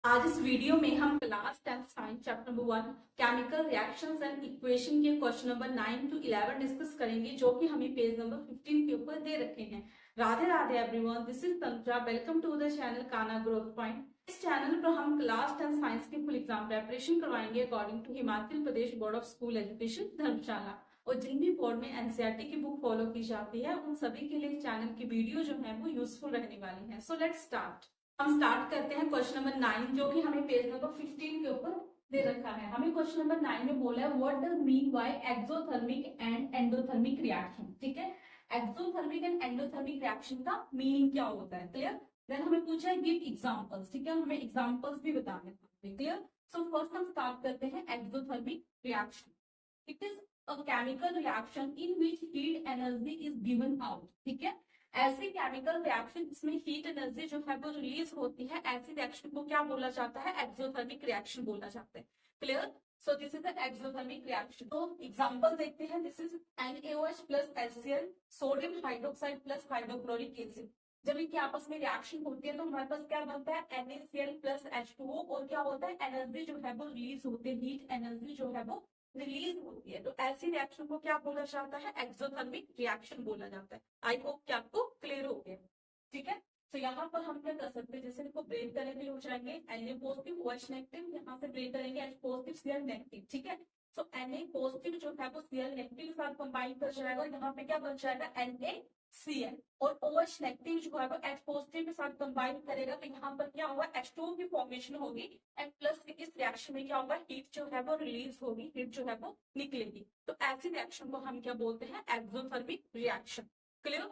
आज इस वीडियो में हम class 10 science chapter number 1 chemical reactions and equation के क्वेश्चन नंबर 9 to 11 डिस्कस करेंगे, जो कि हमें पेज नंबर 15 के ऊपर दे रखे हैं। Radhe Radhe everyone, this is Tantra. Welcome to the channel काना ग्रोथ पॉइंट। इस चैनल पर हम क्लास 10 साइंस के फुल एग्जाम प्रेपरेशन करवाएंगे according to Himachal Pradesh board of school education Dharamshala. और जिन भी बोर्ड में एनसीईआरटी की बुक फॉलो की जाती है उन सभी के लिए चैनल की वीडियो जो है वो यूजफुल रहने वाली है। So let's start. हम स्टार्ट करते हैं क्वेश्चन नंबर 9, जो कि हमें पेज नंबर 15 के ऊपर दे रखा है। हमें क्वेश्चन नंबर 9 में बोला है what does mean by exothermic and endothermic reaction. ठीक है, एक्सोथर्मिक एंड एंडोथर्मिक रिएक्शन का मीनिंग क्या होता है, क्लियर। देन हमें पूछा है गिव एग्जांपल्स। ठीक है, हमें एग्जांपल्स भी बताने हैं, क्लियर। सो फर्स्ट हम स्टार्ट करते हैं exothermic reaction. It is a chemical reaction in which heat energy is given out. ठीक है, ऐसी केमिकल रिएक्शन जिसमें हीट एनर्जी जो है वो रिलीज होती है, ऐसी रिएक्शन को क्या बोला जाता है, एक्सोथर्मिक रिएक्शन बोला जाता है, clear. So this is the exothermic reaction. तो एग्जांपल देखते हैं। This is NaOH plus HCl, sodium hydroxide plus hydrochloric acid. जब इनकी आपस में रिएक्शन होती है तो हमारे पास क्या बनता है, NaCl प्लस H2O। और क्या होता है, एनर्जी जो है वो रिलीज होती है, हीट एनर्जी जो है वो रिलीज होती है। तो ऐसी रिएक्शन को क्या बोला जाता है, एक्सोथर्मिक रिएक्शन बोला जाता है। आई होप कि आपको क्लियर हो गया। ठीक है, तो यहाँ पर हम क्या कर सकते हैं, जैसे इसको ब्रेक करेंगे हो जाएंगे Na पॉजिटिव OH नेगेटिव, यहाँ से ब्रेक करेंगे H पॉजिटिव Cl नेगेटिव। ठीक है, सो Na पॉजिटिव जो है वो Cl नेगेटिव के साथ कंबाइन कर जाएगा, यहाँ पे क्या बन जाएगा NaCl। और OH नेगेटिव जो है वो H पॉजिटिव के साथ कंबाइन करेगा, तो यहाँ पर क्या होगा, H2O की फॉर्मेशन होगी। एंड प्लस इस रिएक्शन में क्या होगा, हीट जो है वो रिलीज होगी, हीट जो है वो निकलेगी। तो ऐसी रिएक्शन को हम क्या बोलते हैं, एक्सोथर्मिक रिएक्शन, क्लियर।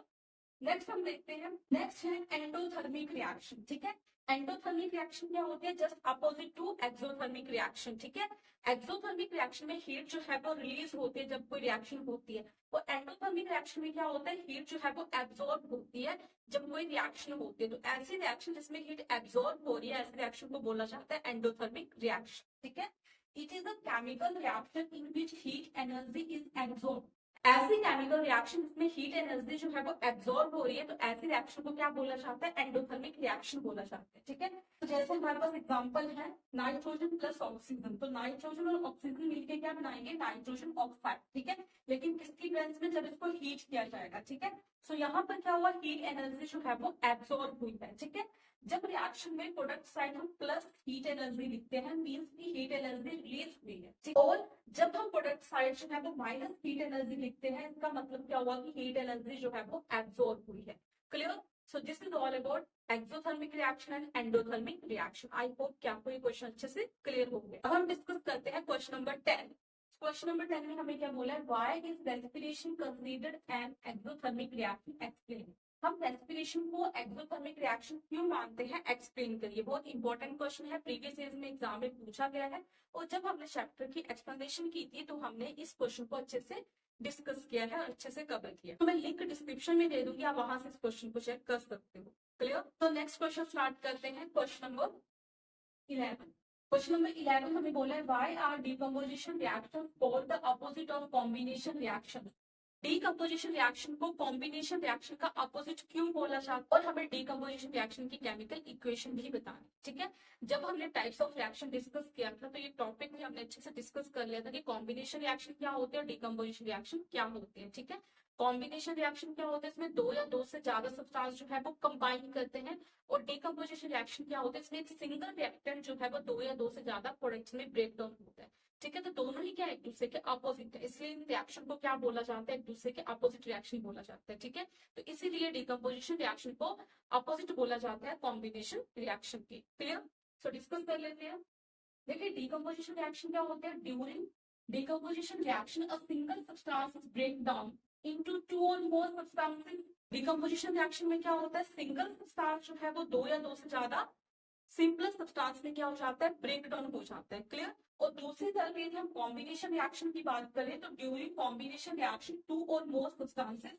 नेक्स्ट हम देखते हैं, नेक्स्ट है एंडोथर्मिक रिएक्शन। ठीक है, एंडोथर्मिक रिएक्शन क्या होती है, just opposite to exothermic reaction. ठीक है, एक्सोथर्मिक रिएक्शन में हीट जो है वो रिलीज होती है जब कोई रिएक्शन होती है। और एंडोथर्मिक रिएक्शन में क्या होता है, हीट जो है वो एब्जॉर्ब होती है जब कोई रिएक्शन होती है। तो ऐसी रिएक्शन जिसमें हीट एब्जॉर्ब हो रही है, ऐसे रिएक्शन को बोला जाता है एंडोथर्मिक रिएक्शन। ठीक है, it is a chemical reaction in which heat energy is absorb. ऐसी केमिकल रिएक्शन जिसमें हीट एनर्जी जो है वो एब्जॉर्ब हो रही है, तो ऐसी रिएक्शन को क्या बोला जाता है, एंडोथर्मिक रिएक्शन बोला जाता है। ठीक है, तो जैसे हमारे पास एग्जांपल है नाइट्रोजन प्लस ऑक्सीजन। तो नाइट्रोजन और ऑक्सीजन मिलकर क्या बनाएंगे, नाइट्रोजन ऑक्साइड। ठीक है, लेकिन किसकी प्रेजेंस में, जब इसको हीट किया जाएगा। ठीक है, सो यहाँ पर क्या हुआ, हीट एनर्जी जो है वो एब्जॉर्ब हुई है। ठीक है, जब रिएक्शन में प्रोडक्ट साइड हम प्लस हीट एनर्जी लिखते हैं, मींस की हीट एनर्जी रिलीज हुई है। और जब हम प्रोडक्ट साइड जो है वो माइनस हीट एनर्जी लिखते हैं, इसका मतलब क्या हुआ कि हीट एनर्जी जो है वो एब्जॉर्ब हुई है, clear. So this is all about exothermic reaction and endothermic reaction. I hope कि आपको ये क्वेश्चन अच्छे से क्लियर हो गया। अब हम डिस्कस करते हैं क्वेश्चन नंबर 10। क्वेश्चन नंबर 10 में हमें क्या बोला है, why is respiration considered an exothermic reaction, explain. हम रेस्पिरेशन को एक्सोथर्मिक रिएक्शन क्यों मानते हैं, एक्सप्लेन करिए। बहुत इंपॉर्टेंट क्वेश्चन है, प्रीवियस ईयर में एग्जाम में पूछा गया है। और जब हमने चैप्टर की एक्सप्लेनेशन की थी तो हमने इस क्वेश्चन को अच्छे से डिस्कस किया है, अच्छे से कवर किया। तो मैं लिंक डिस्क्रिप्शन में दे दूंगी, आप वहां से इस क्वेश्चन को चेक कर सकते हो, क्लियर। तो नेक्स्ट क्वेश्चन स्टार्ट करते हैं, क्वेश्चन नंबर 11। क्वेश्चन नंबर 11 हमें बोला है why are decomposition reaction called the opposite of combination reaction. Decomposition reaction को कॉम्बिनेशन रिएक्शन का अपोजिट क्यों बोला जाता है, और हमें डीकम्पोजिशन रिएक्शन की केमिकल इक्वेशन भी बतानी। ठीक है, जब हमने टाइप्स ऑफ रिएक्शन डिस्कस किया था तो ये टॉपिक भी हमने अच्छे से डिस्कस कर लिया था कि कॉम्बिनेशन रिएक्शन क्या होते हैं और डीकम्पोजिशन रिएक्शन क्या होते हैं। ठीक है, कॉम्बिनेशन रिएक्शन क्या होता है, इसमें दो या दो से ज्यादा सब्सटेंस जो है वो कंबाइन करते हैं। और डीकम्पोजिशन रिएक्शन क्या होता है, इसमें एक सिंगल रिएक्टेंट जो है वो दो या दो से ज्यादा प्रोडक्ट्स में ब्रेक डाउन होता है। ठीक है, तो दोनों ही क्या एक दूसरे के अपोजिट है, इसलिए इन रिएक्शन को क्या बोला जाता है, एक दूसरे के अपोजिट रिएक्शन बोला जाता है। ठीक है, तो इसीलिए डिकम्पोजिशन रिएक्शन को अपोजिट बोला जाता है कॉम्बिनेशन रिएक्शन की, क्लियर। सो डिस्कस कर लेते हैं। देखिए डिकम्पोजिशन रिएक्शन क्या होता है, during decomposition reaction a single substance is break down into two और मोर सब्सटेंसेस। डिकम्पोजिशन रिएक्शन में क्या होता है, सिंगल सब्सटेंस जो है वो दो या दो से ज्यादा सिंपल सब्सटेंस में क्या हो जाता है, ब्रेक डाउन हो जाता है, क्लियर। और दूसरी तरफ यदि हम कॉम्बिनेशन रिएक्शन की बात करें तो ड्यूरिंग कॉम्बिनेशन रिएक्शन टू और more substances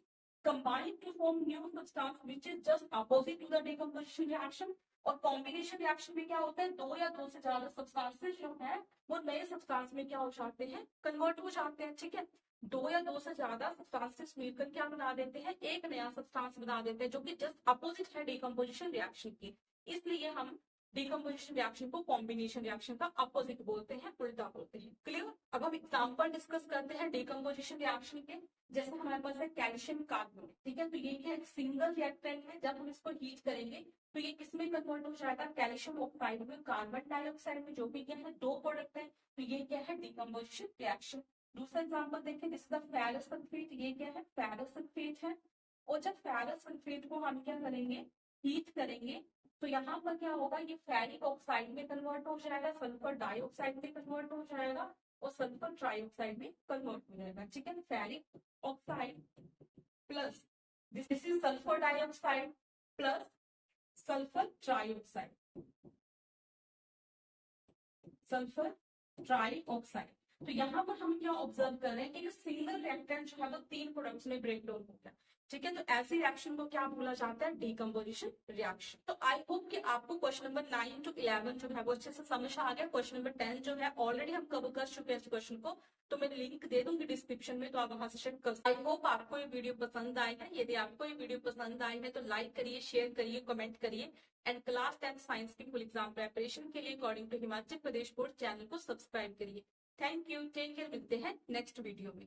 combine to form new substance which is just opposite to the decomposition reaction. और कॉम्बिनेशन रिएक्शन में क्या होता है, दो या दो से ज्यादा सब्सटेंसेस जो है वो नए सब्सटेंस में क्या हो जाते हैं, कन्वर्ट हो जाते हैं। ठीक है, दो या दो से ज्यादा सब्सटेंसेस मिलकर क्या बना देते हैं, एक नया सब्सटेंस बना देते हैं जो कि जस्ट अपोजिट है डिकम्पोजिशन रिएक्शन की। इसलिए हम डिकम्पोजिशन रिएक्शन को कॉम्बिनेशन रिएक्शन का अपोजिट बोलते हैं, उल्टा बोलते हैं। क्लियर? अब हम एग्जांपल डिस्कस करते हैं डिकम्पोजिशन रिएक्शन के। जैसे हमारे पास है कैल्शियम कार्बोनेट, ठीक है, तो ये क्या है, सिंगल रिएक्टेंट है। जब हम इसको हीट करेंगे तो ये किसमें कन्वर्ट हो जाएगा, कैल्शियम ऑक्साइड में, कार्बन डाइऑक्साइड में, जो भी क्या है दो प्रोडक्ट है, तो ये क्या है डिकम्पोजिशन रिएक्शन। दूसरा एग्जांपल देखें, this is the ferrous sulphate, ये क्या है फेरस सल्फेट है। और जब फेरस सल्फेट को हम क्या करेंगे, हीट करेंगे, तो यहाँ पर क्या होगा, ये फेरिक ऑक्साइड में कन्वर्ट हो जाएगा, सल्फर डाइऑक्साइड में कन्वर्ट हो जाएगा और सल्फर ट्राइऑक्साइड में कन्वर्ट हो जाएगा। ठीक है, ferric oxide plus this is sulphur dioxide plus sulphur trioxide, sulphur trioxide. तो यहाँ पर हम क्या ऑब्जर्व कर रहे हैं कि सिंगल रिएक्टेंट जो है वो तीन प्रोडक्ट्स में ब्रेक डाउन हो गया। ठीक है, तो ऐसे रिएक्शन को क्या बोला जाता है, डिकम्पोजिशन रिएक्शन। तो आई होप कि आपको क्वेश्चन नंबर 9 to 11 जो है वो अच्छे से समझ आ गया। क्वेश्चन नंबर 10 जो है ऑलरेडी हम कवर कर चुके हैं इस क्वेश्चन को, तो मैं लिंक दे दूंगी डिस्क्रिप्शन में, तो आप वहां से चेक कर। आई होप आपको ये वीडियो पसंद आए है। यदि आपको ये वीडियो पसंद आए है तो लाइक करिए, शेयर करिए, कमेंट करिए एंड क्लास 10 साइंस की फुल एग्जाम प्रिपरेशन के लिए according to Himachal Pradesh board channel को सब्सक्राइब करिए। थैंक यू, टेक केयर, मिलते हैं नेक्स्ट वीडियो में।